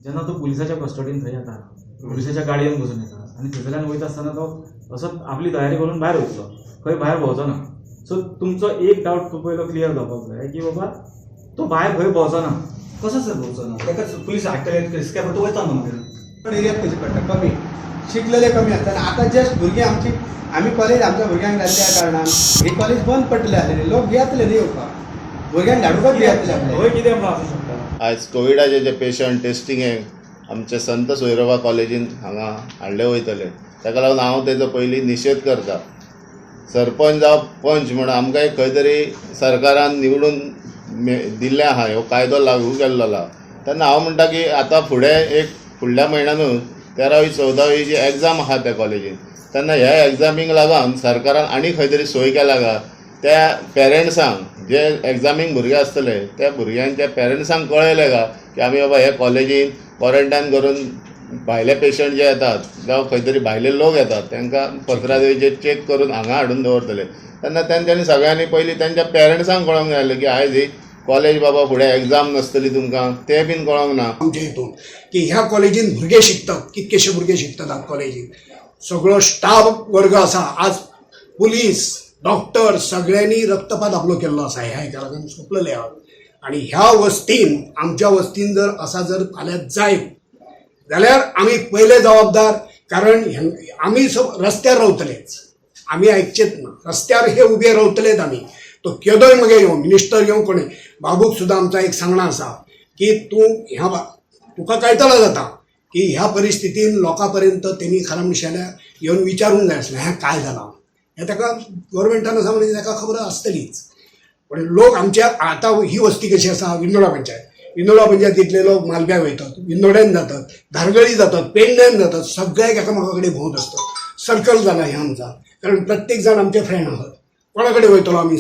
जेन्ना तो पुलिसाच्या कस्टडीन थंय येता, पुलिसाच्या गाडयेन बसून येता आनी थंयसरल्यान वयता आसतना तो असो आपली तयारी करून भायर वयतलो, खंय भायर भोंवचो ना. सो तुमचो एक डावट पयलो क्लियर जावपाक जाय की बाबा तो भायर खंय भोंवचो ना. कसो सर भोंवचो ना? ताका पुलीस हाडटले रिस्का तो वयता न्हू मागीर. पण एरियात कशी पडटा कमी, शिकलेले कमी आसता. आतां जस्ट भुरगीं आमी कॉलेज आमच्या भुरग्यांक घातल्या कारणान ही कॉलेज बंद पडटले आसलेली, लोक भियेतले न्ही येवपाक, भुरग्यांक धाडूकच भियेतले आपले. खंय कितें म्हणून आसूं शकता. आज कोविडाचे जे पेशंट टेस्टिंगेक आमचे संत सोहिरोबा कॉलेजीन हांगा हाडले वयतले, ताका लागून हांव तेजो पयलीं निशेध करता. सरपंच जावं पंच म्हणून आमकां एक खंय तरी सरकारान निवडून दिल्लें आहा, ह्यो कायदो लागू केल्लो आहा. तेन्ना हांव म्हणटा की आतां फुडें एक फुडल्या म्हयन्यानूच 13वी-14वी जी एग्जाम आहा त्या कॉलेजीन, तेन्ना ह्या एग्जामीक लागून सरकारान आनी खंय तरी सोय केल्या काय त्या पेरंट्सांक जे एग्जामीक भुरगे आसतले त्या भुरग्यांच्या पेरंट्सांक कळयलें काय की आमी बाबा हे कॉलेजीन क्वॉरंटायन करून भायले पेशंट जे येतात जावं खंय तरी भायले लोक येतात तांकां पत्रादेवीचेर चेक करून हांगा हाडून दवरतले. तेन्ना तेंच्यांनी सगळ्यांनी पयलीं तेंच्या पेरंट्सांक कळोवंक जाय आसलें की आयज ही कॉलेज बाबा फुडें एग्जाम नासतली तुमकां, तें बीन कळोवंक ना. आमच्या हितून की ह्या कॉलेजीन भुरगे शिकतात, कितकेशे भुरगे शिकतात कॉलेजीन. सगळो स्टाफ वर्ग आसा, आज पुलीस डॉक्टर सगळ्यांनी रक्तपात आपलो केल्लो आसा ह्या हेका लागून सोंपलेले आहात. आणि ह्या वस्तीन आमच्या वस्तीन जर असा जर फाल्यां जायत जाल्यार आमी पयले जबाबदार, कारण आमी रस्त्यार रावतलेच, आमी आयकचेच ना, रस्त्यार हे उबे रावतलेच आमी. तो केदोय मागीर येवं, मिनिस्टर येवं कोणी, बाबूक सुद्दां आमचा एक सांगणा आसा की तुका कळटलो जाता की ह्या परिस्थितीन लोकां पर्यंत तेणी खरें म्हणशाल्या येवन विचारूंक जाय आसलें हें काय जालां. हें ताका गव्हर्मेंटान आसा म्हणजे ताका खबर आसतलीच. पण लोक आमच्या आतां ही वस्ती कशी आसा, विंदोडा पंचायतींतले लोक मालब्याक वयतात, विंदोड्यान जातात, धारगळी जातात, पेडण्यान जातात, सगळे एकामेका कडेन भोंवत आसतात. सर्कल जाला हें आमचा, कारण प्रत्येक जाण आमचे फ्रेंड आहात. कोणा कडेन वयतलो आमी?